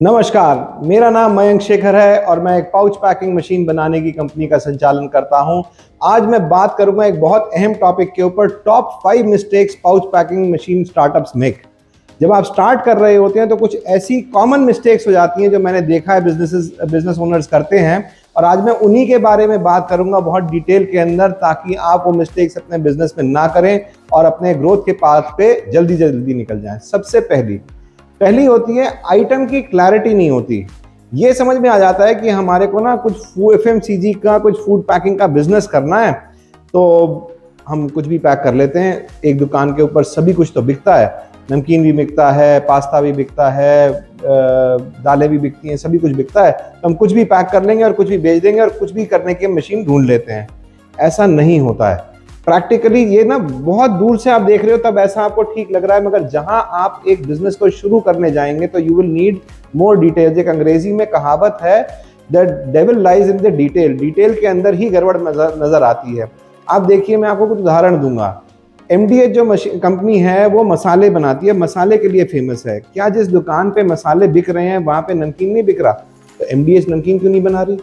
नमस्कार, मेरा नाम मयंक शेखर है और मैं एक पाउच पैकिंग मशीन बनाने की कंपनी का संचालन करता हूं। आज मैं बात करूंगा एक बहुत अहम टॉपिक के ऊपर, top 5 mistakes pouch packing machine startups make. जब आप स्टार्ट कर रहे होते हैं तो कुछ ऐसी कॉमन मिस्टेक्स हो जाती हैं जो मैंने देखा है बिजनेस ओनर्स करते हैं, और आज मैं उन्हीं के बारे में बात करूंगा बहुत डिटेल के अंदर, ताकि आप वो मिस्टेक्स अपने बिजनेस में ना करें और अपने ग्रोथ के पाथ पे जल्दी जल्दी निकल जाएं। सबसे पहली होती है आइटम की क्लैरिटी नहीं होती। ये समझ में आ जाता है कि हमारे को ना कुछ एफएमसीजी का, कुछ फूड पैकिंग का बिजनेस करना है, तो हम कुछ भी पैक कर लेते हैं। एक दुकान के ऊपर सभी कुछ तो बिकता है, नमकीन भी बिकता है, पास्ता भी बिकता है, दालें भी बिकती हैं, सभी कुछ बिकता है, तो हम कुछ भी पैक कर लेंगे और कुछ भी बेच देंगे और कुछ भी करने की मशीन ढूंढ लेते हैं। ऐसा नहीं होता है प्रैक्टिकली। ये ना बहुत दूर से आप देख रहे हो तब ऐसा आपको ठीक लग रहा है, मगर जहां आप एक बिजनेस को शुरू करने जाएंगे तो you will need more details. एक अंग्रेजी में कहावत है, the devil lies in the detail. Detail के अंदर ही गड़बड़ नजर आती है। आप देखिए, मैं आपको कुछ उदाहरण दूंगा। एमडीएच जो कंपनी है वो मसाले बनाती है, मसाले के लिए फेमस है। क्या जिस दुकान पे मसाले बिक रहे हैं वहां पे नमकीन नहीं बिक रहा? तो एमडीएच नमकीन क्यों नहीं बना रही?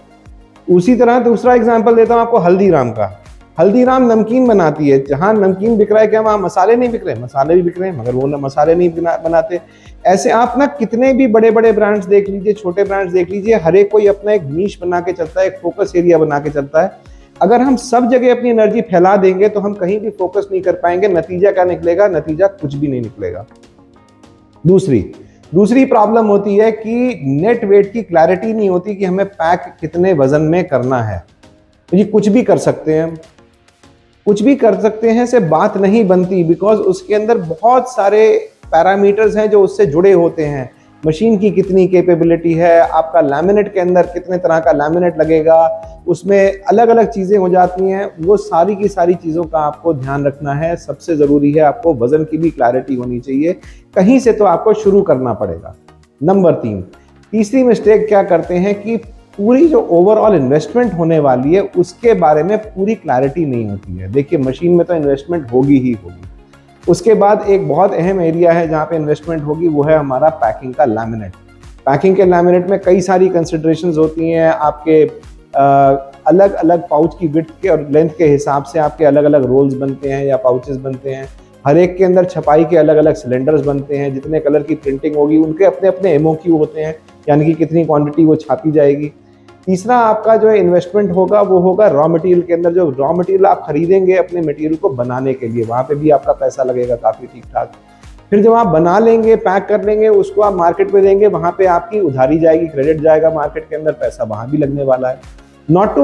उसी तरह दूसरा एग्जाम्पल देता हूं आपको, हल्दीराम का। हल्दीराम नमकीन बनाती है, जहां नमकीन बिक रहा है क्या वहां मसाले नहीं बिक रहे? मसाले भी बिक रहे हैं, मगर वो मसाले नहीं बनाते। ऐसे आप ना कितने भी बड़े बड़े ब्रांड्स देख लीजिए, छोटे ब्रांड्स देख लीजिए, हर एक कोई अपना एक नीश बना के चलता है, एक फोकस एरिया बना के चलता है। अगर हम सब जगह अपनी एनर्जी फैला देंगे तो हम कहीं भी फोकस नहीं कर पाएंगे। नतीजा क्या निकलेगा? नतीजा कुछ भी नहीं निकलेगा। दूसरी प्रॉब्लम होती है कि नेट वेट की क्लैरिटी नहीं होती कि हमें पैक कितने वजन में करना है। तो ये कुछ भी कर सकते हैं, कुछ भी कर सकते हैं से बात नहीं बनती, बिकॉज उसके अंदर बहुत सारे पैरामीटर्स हैं जो उससे जुड़े होते हैं। मशीन की कितनी कैपेबिलिटी है, आपका लैमिनेट के अंदर कितने तरह का लैमिनेट लगेगा, उसमें अलग अलग चीज़ें हो जाती हैं। वो सारी की सारी चीज़ों का आपको ध्यान रखना है। सबसे ज़रूरी है आपको वज़न की भी क्लैरिटी होनी चाहिए। कहीं से तो आपको शुरू करना पड़ेगा। नंबर 3, तीसरी मिस्टेक क्या करते हैं कि पूरी जो ओवरऑल इन्वेस्टमेंट होने वाली है उसके बारे में पूरी क्लैरिटी नहीं होती है। देखिए, मशीन में तो इन्वेस्टमेंट होगी ही होगी। उसके बाद एक बहुत अहम एरिया है जहाँ पे इन्वेस्टमेंट होगी, वो है हमारा पैकिंग का लैमिनेट। पैकिंग के लैमिनेट में कई सारी कंसिडरेशंस होती हैं। आपके अलग अलग पाउच की विड्थ के और लेंथ के हिसाब से आपके अलग अलग रोल्स बनते हैं या पाउचेस बनते हैं। हर एक के अंदर छपाई के अलग अलग सिलेंडर्स बनते हैं। जितने कलर की प्रिंटिंग होगी उनके अपने अपने एमओक्यू होते हैं, यानी कि कितनी क्वांटिटी वो छापी जाएगी। तीसरा आपका जो इन्वेस्टमेंट होगा वो होगा रॉ मटेरियल के अंदर। जो रॉ मटेरियल आप खरीदेंगे अपने मटेरियल को बनाने के लिए, वहाँ पे भी आपका पैसा लगेगा काफ़ी ठीक ठाक। फिर जब आप बना लेंगे, पैक कर लेंगे, उसको आप मार्केट में देंगे, वहाँ पे आपकी उधारी जाएगी, क्रेडिट जाएगा मार्केट के अंदर, पैसा वहाँ भी लगने वाला है। नॉट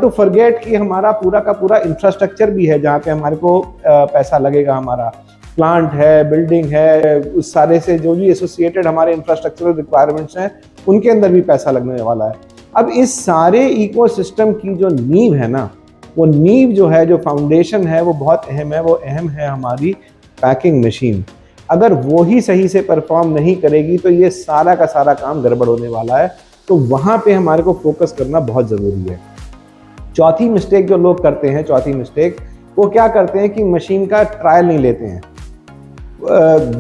टू फॉरगेट कि हमारा पूरा का पूरा इंफ्रास्ट्रक्चर भी है जहाँ पे हमारे को पैसा लगेगा। हमारा प्लांट है, बिल्डिंग है, उस सारे से जो भी एसोसिएटेड हमारे इंफ्रास्ट्रक्चरल रिक्वायरमेंट्स हैं उनके अंदर भी पैसा लगने वाला है। अब इस सारे इकोसिस्टम की जो नींव है ना, वो नींव जो है, जो फाउंडेशन है, वो बहुत अहम है। वो अहम है हमारी पैकिंग मशीन। अगर वो ही सही से परफॉर्म नहीं करेगी तो ये सारा का सारा काम गड़बड़ होने वाला है। तो वहाँ पे हमारे को फोकस करना बहुत ज़रूरी है। चौथी मिस्टेक जो लोग करते हैं, वो क्या करते हैं कि मशीन का ट्रायल नहीं लेते हैं।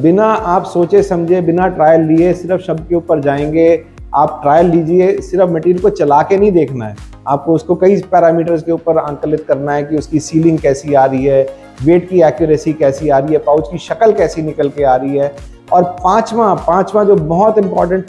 बिना आप सोचे समझे, बिना ट्रायल लिए सिर्फ शब्द के ऊपर जाएंगे। आप ट्रायल लीजिए, सिर्फ मटेरियल को चला के नहीं देखना है, आपको उसको कई पैरामीटर्स के ऊपर आंकलित करना है कि उसकी सीलिंग कैसी आ रही है, वेट की एक्यूरेसी कैसी आ रही है, पाउच की शक्ल कैसी निकल के आ रही है। और पांचवा जो बहुत इंपॉर्टेंट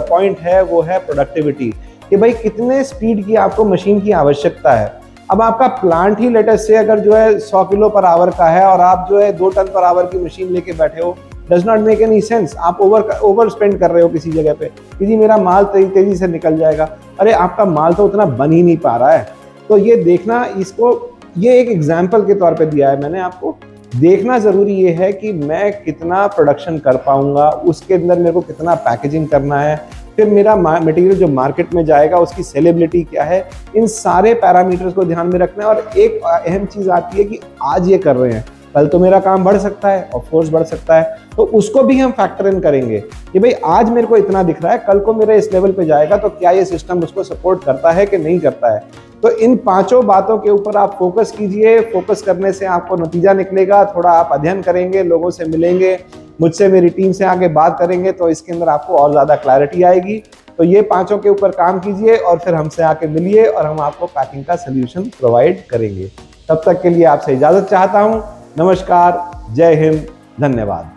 पॉइंट है वो है प्रोडक्टिविटी, कि भाई कितने स्पीड की आपको मशीन की आवश्यकता है। अब आपका प्लांट ही लेटेस्ट से अगर जो है 100 किलो पर आवर का है और आप जो है 2 टन पर आवर की मशीन लेके बैठे हो, does not make any sense. आप ओवर स्पेंड कर रहे हो किसी जगह पे कि जी मेरा माल तेजी से निकल जाएगा। अरे आपका माल तो उतना बन ही नहीं पा रहा है। तो ये देखना, ये एक एग्जाम्पल के तौर पे दिया है मैंने आपको। देखना ज़रूरी ये है कि मैं कितना प्रोडक्शन कर पाऊंगा, उसके अंदर मेरे को कितना पैकेजिंग करना है, फिर मेरा मटेरियल जो मार्केट में जाएगा उसकी सेलेबिलिटी क्या है। इन सारे पैरामीटर्स को ध्यान में रखना है। और एक अहम चीज़ आती है कि आज ये कर रहे हैं, कल तो मेरा काम बढ़ सकता है, ऑफ कोर्स बढ़ सकता है, तो उसको भी हम फैक्टर इन करेंगे कि भाई आज मेरे को इतना दिख रहा है, कल को मेरा इस लेवल पे जाएगा, तो क्या ये सिस्टम उसको सपोर्ट करता है कि नहीं करता है। तो इन 5 बातों के ऊपर आप फोकस कीजिए। फोकस करने से आपको नतीजा निकलेगा। थोड़ा आप अध्ययन करेंगे, लोगों से मिलेंगे, मुझसे मेरी टीम से आगे बात करेंगे तो इसके अंदर आपको और ज़्यादा क्लैरिटी आएगी। तो ये पांचों के ऊपर काम कीजिए और फिर हमसे आके मिलिए और हम आपको पैकिंग का सोल्यूशन प्रोवाइड करेंगे। तब तक के लिए आपसे इजाज़त चाहता हूँ। नमस्कार, जय हिंद, धन्यवाद।